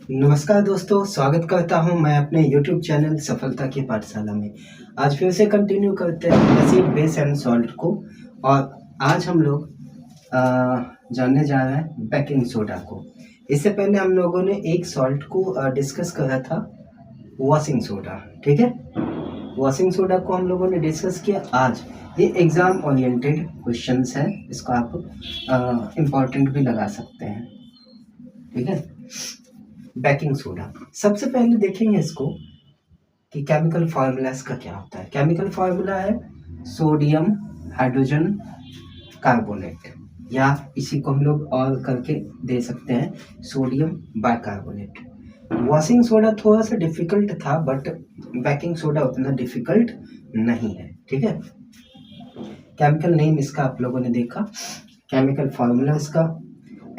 नमस्कार दोस्तों, स्वागत करता हूं मैं अपने YouTube चैनल सफलता की पाठशाला में। आज फिर से कंटिन्यू करते हैं एसिड, बेस एंड सॉल्ट को। और आज हम लोग जानने जा रहे हैं बेकिंग सोडा को। इससे पहले हम लोगों ने एक सॉल्ट को डिस्कस करा था, वॉशिंग सोडा। ठीक है, वॉशिंग सोडा को हम लोगों ने डिस्कस किया। आज ये एग्ज़ाम ओरिएंटेड क्वेश्चंस है, इसको आप इम्पॉर्टेंट भी लगा सकते हैं। ठीक है, बेकिंग सोडा। सबसे पहले देखेंगे इसको कि केमिकल फार्मूला इसका क्या होता है। केमिकल फार्मूला है सोडियम हाइड्रोजन कार्बोनेट, या इसी को हम लोग और करके दे सकते हैं सोडियम बाइकार्बोनेट। वॉशिंग सोडा थोड़ा सा डिफिकल्ट था, बट बेकिंग सोडा उतना डिफिकल्ट नहीं है। ठीक है, केमिकल नेम इसका आप लोगों ने देखा, केमिकल फार्मूला इसका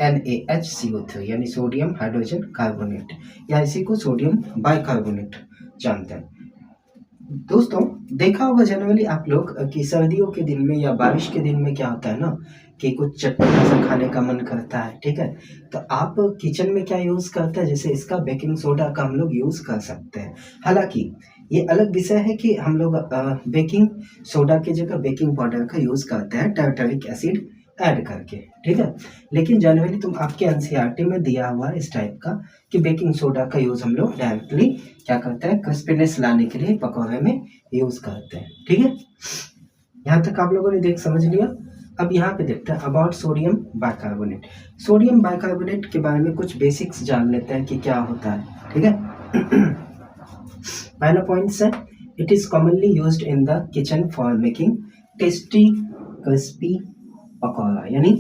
NaHCO3 यानी सोडियम हाइड्रोजन कार्बोनेट, या इसी को सोडियम बाइकार्बोनेट जानते हैं। दोस्तों, देखा होगा जनरली आप लोग कि सर्दियों के दिन में या बारिश के दिन में क्या होता है ना, कि कुछ चटपटा सा खाने का मन करता है। ठीक है, तो आप किचन में क्या यूज़ करते हैं, जैसे इसका बेकिंग सोडा का हम लोग यूज़ कर सकते हैं। हालांकि ये अलग विषय है कि हम लोग बेकिंग सोडा की जगह बेकिंग पाउडर का यूज़ करते हैं टार्टरिक एसिड ऐड करके। ठीक है, लेकिन जनरली तुम आपके एनसीईआरटी में दिया हुआ इस टाइप का कि बेकिंग सोडा का यूज़ हम लोग डायरेक्टली क्या करते हैं, क्रिस्पीनेस लाने के लिए पकौड़े में यूज़ करते हैं। ठीक है, यहाँ तक आप लोगों ने देख समझ लिया। अब यहाँ पे देखते हैं about sodium bicarbonate. Sodium bicarbonate के बारे में कुछ बेसिक्स जान लेते हैं कि क्या होता है। ठीक है, पहला पॉइंट है, it is commonly used in the kitchen for making tasty crispy pakora. यानी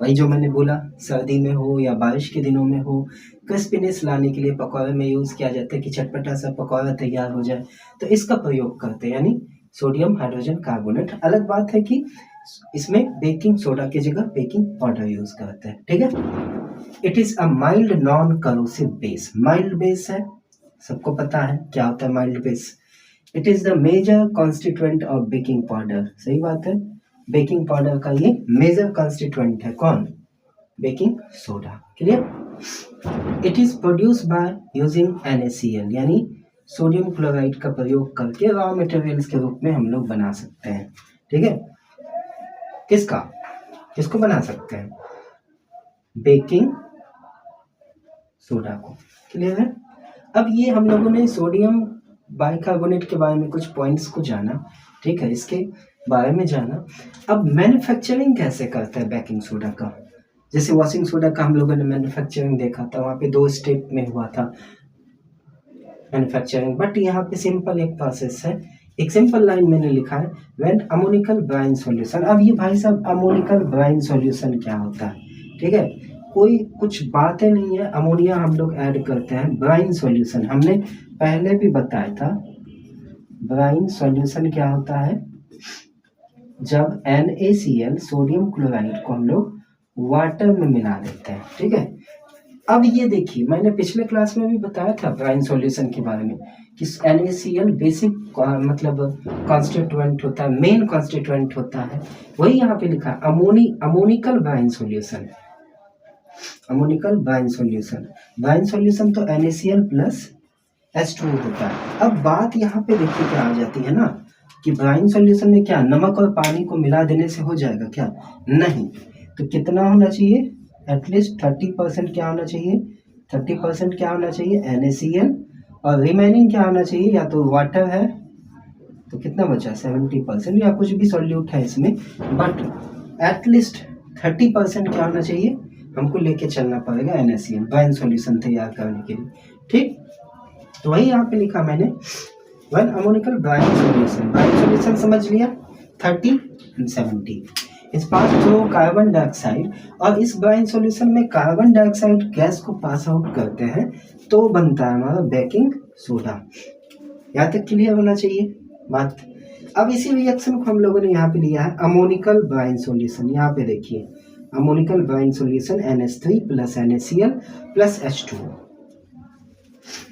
वही जो मैंने बोला, सर्दी में हो या बारिश के दिनों में हो, क्रिस्पीनेस लाने के लिए पकौड़े में यूज़ किया जाता है कि चटपटा सा पकौड़ा तैयार हो जाए, तो इसका प्रयोग करते हैं, यानी सोडियम हाइड्रोजन कार्बोनेट। अलग बात है कि इसमें बेकिंग सोडा की जगह बेकिंग पाउडर यूज करते हैं। ठीक है, it is a mild non corrosive base. Mild base है, सबको पता है क्या होता है mild base. It is the major constituent of baking powder. सही बात है, बेकिंग पाउडर का ये मेजर कॉन्स्टिट्यूएंट है। कौन? Baking soda. Clear? It is produce by using NaCl, यानी सोडियम क्लोराइड का प्रयोग करके रॉ मटेरियल्स के रूप में हम लोग बना सकते हैं। ठीक है, किसका, किसको बना सकते हैं? बेकिंग सोडा को। क्लियर है? अब ये हम लोगों ने सोडियम बाइकार्बोनेट के बारे में कुछ पॉइंट्स को जाना। ठीक है, इसके बारे में जाना। अब मैन्युफैक्चरिंग कैसे करता है बेकिंग सोडा का। जैसे वॉशिंग सोडा का हम लोगों ने मैन्युफैक्चरिंग देखा था, वहाँ पे 2 स्टेप में हुआ था मैन्युफैक्चरिंग, बट यहाँ पे सिंपल एक प्रोसेस है। एक सिंपल लाइन मैंने लिखा है, व्हेन अमोनिकल ब्राइन सॉल्यूशन। अब ये भाई साहब अमोनिकल ब्राइन सॉल्यूशन क्या होता है? ठीक है, कोई कुछ बातें नहीं है, अमोनिया हम लोग ऐड करते हैं। ब्राइन सॉल्यूशन हमने पहले भी बताया था। ब्राइन सॉल्यूशन क्या होता है? जब NaCl सोडियम क्लोराइड को हम लोग वाटर में मिला देते हैं। ठीक है, अब ये देखिए, मैंने पिछले क्लास में भी बताया था ब्राइन सॉल्यूशन के बारे में कि NaCl बेसिक मतलब कॉन्स्टिट्यूएंट होता है, मेन कॉन्स्टिट्यूएंट होता है। वही यहाँ पे लिखा ammoniacal brine solution. Ammoniacal brine solution, brine solution तो NaCl प्लस H2O होता है। अब बात यहाँ पे देखिए क्या आ जाती है ना, कि ब्राइन सॉल्यूशन में क्या नमक और पानी को मिला देने से हो जाएगा क्या? नहीं। तो कितना होना चाहिए? एटलीस्ट 30% क्या होना चाहिए? 30% क्या होना चाहिए? NaCl, और रिमेनिंग क्या होना चाहिए? या तो वाटर है, तो कितना बचा? 70%, या कुछ भी सॉल्यूट है इसमें, बट एटलीस्ट 30% क्या होना चाहिए? हमको लेके चलना पड़ेगा NaCl ब्राइन सॉल्यूशन तैयार करने के लिए। ठीक, तो वही यहाँ पे लिखा मैंने, one ammoniacal brine solution. Brine solution समझ लिया, 30 and 70 इस पास थ्रू कार्बन डाइऑक्साइड, और इस ब्राइन सॉल्यूशन में कार्बन डाइऑक्साइड गैस को पास आउट करते हैं, तो बनता है हमारा बेकिंग सोडा। यहाँ तक क्लियर होना चाहिए बात। अब इसी रिएक्शन को हम लोगों ने यहाँ पे लिया है अमोनिकल ब्राइन सॉल्यूशन। यहाँ पे देखिए, ammoniacal brine solution NH3 plus NaCl plus H2O।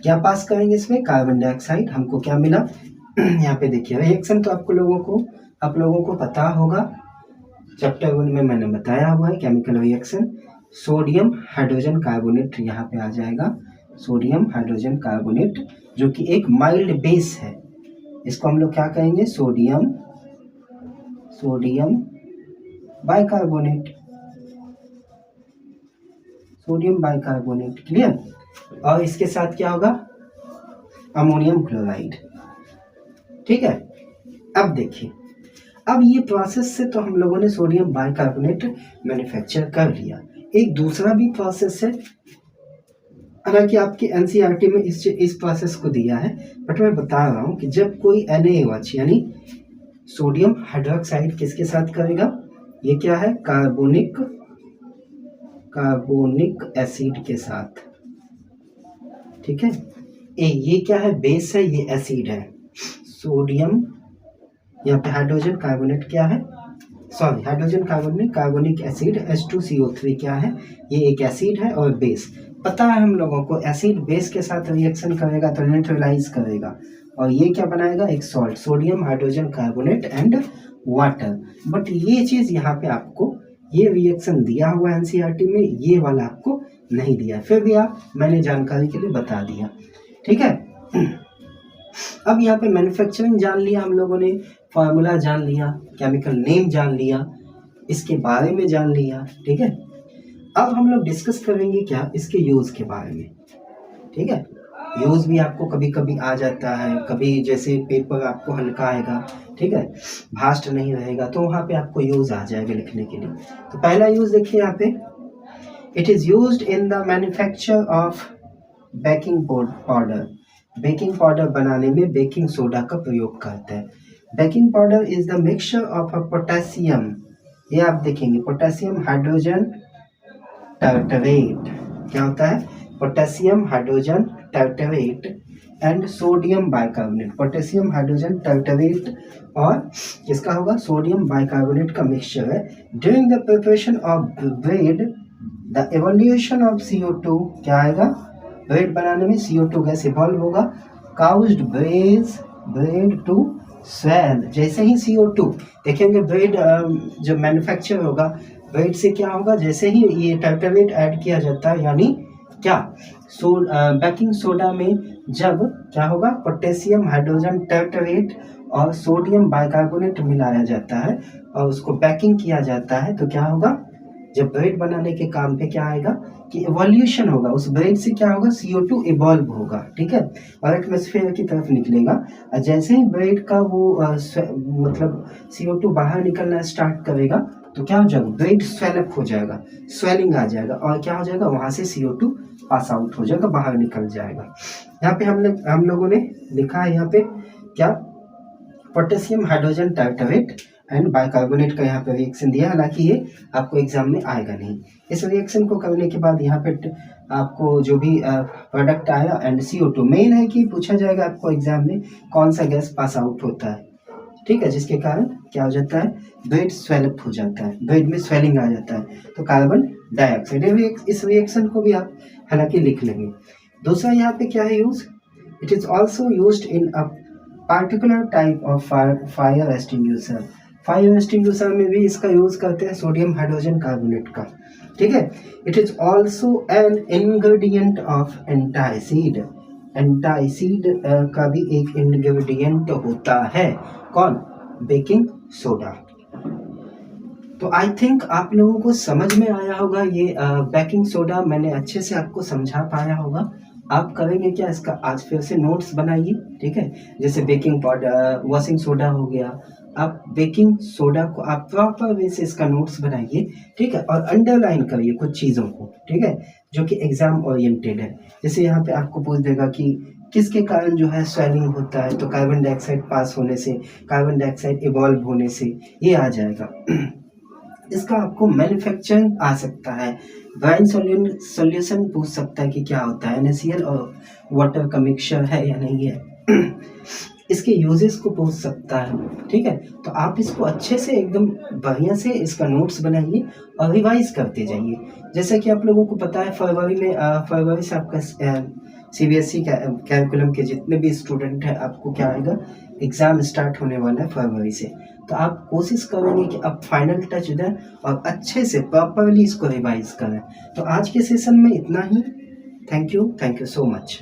क्या पास करेंगे इसमें? Carbon dioxide. हमको क्या मिला? यहाँ पे देखिए, रिएक्शन तो आप लोगों को पता होगा, चैप्टर 1 में मैंने बताया हुआ है chemical reaction. Sodium hydrogen carbonate यहाँ पे आ जाएगा, सोडियम हाइड्रोजन कार्बोनेट, जो कि एक माइल्ड बेस है। इसको हम लोग क्या कहेंगे, sodium bicarbonate, sodium bicarbonate. Clear. और इसके साथ क्या होगा, अमोनियम क्लोराइड। ठीक है। अब देखिए, अब ये प्रोसेस से तो हम लोगों ने सोडियम बाइकार्बोनेट मैन्युफैक्चर कर लिया। एक दूसरा भी प्रोसेस है, हालांकि आपके एनसीईआरटी में इस प्रोसेस को दिया है, बट मैं बता रहा हूँ कि जब कोई NaOH यानी सोडियम हाइड्रोक्साइड किसके साथ करेगा, ये क्या है, कार्बोनिक एसिड के साथ। ठीक है। ये क्या है, बेस है, ये एसिड है। सोडियम, यहाँ पे हाइड्रोजन कार्बोनेट क्या है, sorry hydrogen carbonate, carbonic acid H2CO3 क्या है, ये एक एसिड है और बेस। पता है हम लोगों को एसिड बेस के साथ रिएक्शन करेगा तो न्यूट्रलाइज करेगा, और ये क्या बनाएगा, एक salt, sodium hydrogen carbonate and water. But ये चीज़ यहाँ पे आपको ये रिएक्शन दिया हुआ एनसीईआरटी में, ये वाला आपको नहीं दिया, फिर भी मैंने जानकारी के लिए बता दिया। ठीक है। अब यहाँ पे मैन्युफैक्चरिंग जान लिया हम लोगों ने, फार्मूला जान लिया, केमिकल नेम जान लिया, इसके बारे में जान लिया। ठीक है। अब हम लोग डिस्कस करेंगे क्या, इसके यूज़ के बारे में। ठीक है। यूज़ भी आपको कभी कभी आ जाता है, कभी जैसे पेपर आपको हल्का आएगा, ठीक है, भास्ट नहीं रहेगा, तो वहाँ पे आपको यूज़ आ जाएगा लिखने के लिए। तो पहला यूज़ देखिए यहाँ पे, it is used in the manufacture of baking powder. Baking powder बनाने में बेकिंग सोडा का प्रयोग करते हैं। Baking powder is the mixture of a potassium, ये आप देखेंगे, पोटेशियम हाइड्रोजन टार्टरेट, क्या होता है, potassium hydrogen tartrate and sodium bicarbonate, potassium hydrogen tartrate और किसका होगा, सोडियम बाइकार्बोनेट का मिक्सचर है। During the preparation of bread the evolution of CO2, क्या आएगा, ब्रेड बनाने में CO2 गैस इवॉल्व होगा, काउज्ड ब्रेड टू स्वेल। जैसे ही CO2 देखेंगे, ब्रेड जब मैन्युफैक्चर होगा, ब्रेड से क्या होगा, जैसे ही ये टार्टरेट ऐड किया जाता है, यानी क्या, बेकिंग सोडा में जब क्या होगा, पोटेशियम हाइड्रोजन टार्टरेट और सोडियम बाइकार्बोनेट मिलाया जाता है और उसको बेकिंग किया जाता है, तो क्या होगा, जब ब्रेड बनाने के काम पे क्या आएगा कि इवोल्यूशन होगा, उस ब्रेड से क्या होगा, CO2 इवॉल्व होगा। ठीक है। और एटमॉस्फेयर की तरफ निकलेगा, और जैसे ही ब्रेड का वो मतलब CO2 बाहर निकलना स्टार्ट करेगा, तो क्या हो जाएगा, ब्रेड स्वेलअप हो जाएगा, स्वेलिंग आ जाएगा, और क्या हो जाएगा, वहां से CO2 पास आउट हो जाएगा, बाहर निकल जाएगा। यहाँ पे हम लोगों ने लिखा है यहाँ पे क्या, potassium hydrogen tartrate and bicarbonate का यहाँ पे रिएक्शन दिया, हालांकि ये आपको एग्जाम में आएगा नहीं। इस रिएक्शन को करने के बाद यहाँ पे आपको जो भी प्रोडक्ट आया एंड CO2, मेन है कि पूछा जाएगा आपको एग्जाम में कौन सा गैस पास आउट होता है। ठीक है। जिसके कारण क्या हो जाता है, ब्रेड स्वेलअप हो जाता है, ब्रेड में स्वेलिंग आ जाता है, तो कार्बन डाइऑक्साइड। इस रिएक्शन को भी आप हालांकि लिख लेंगे। दूसरा यहाँ पे क्या है use, it is also used in a particular type of fire extinguisher. Fire extinguisher में भी इसका यूज करते हैं, सोडियम हाइड्रोजन कार्बोनेट का। ठीक है। It is also an ingredient of antacid. Antacid का भी एक इंग्रेडिएंट होता है, कौन, बेकिंग सोडा। तो आई थिंक आप लोगों को समझ में आया होगा, ये बेकिंग सोडा मैंने अच्छे से आपको समझा पाया होगा। आप करेंगे क्या, इसका आज फिर से नोट्स बनाइए। ठीक है। जैसे बेकिंग पाउडर, वॉशिंग सोडा हो गया, आप बेकिंग सोडा को आप प्रॉपर वे से इसका नोट्स बनाइए। ठीक है। और अंडरलाइन करिए कुछ चीज़ों को, ठीक है, जो कि एग्जाम ओरिएंटेड है। जैसे यहाँ पे आपको पूछ देगा कि किसके कारण जो है स्वेलिंग होता है, तो कार्बन डाइऑक्साइड पास होने से, कार्बन डाइऑक्साइड इवॉल्व होने से ये आ जाएगा। इसका आपको मैन्युफैक्चरिंग आ सकता है, ब्राइन सॉल्यूशन पूछ सकता है कि क्या होता है, NaCl और वाटर का मिक्सचर है या नहीं है। इसके यूजेस को पूछ सकता है। ठीक है। तो आप इसको अच्छे से एकदम बढ़िया से इसका नोट्स बनाइए और रिवाइज करते जाइए। जैसे कि आप लोगों को पता है, फरवरी से आपका CBSE कैरिकुलम के जितने भी स्टूडेंट हैं, आपको क्या आएगा, एग्ज़ाम स्टार्ट होने वाला है फरवरी से। तो आप कोशिश करेंगे कि आप फाइनल टच दें और अच्छे से प्रॉपरली इसको रिवाइज करें। तो आज के सेशन में इतना ही। Thank you so much.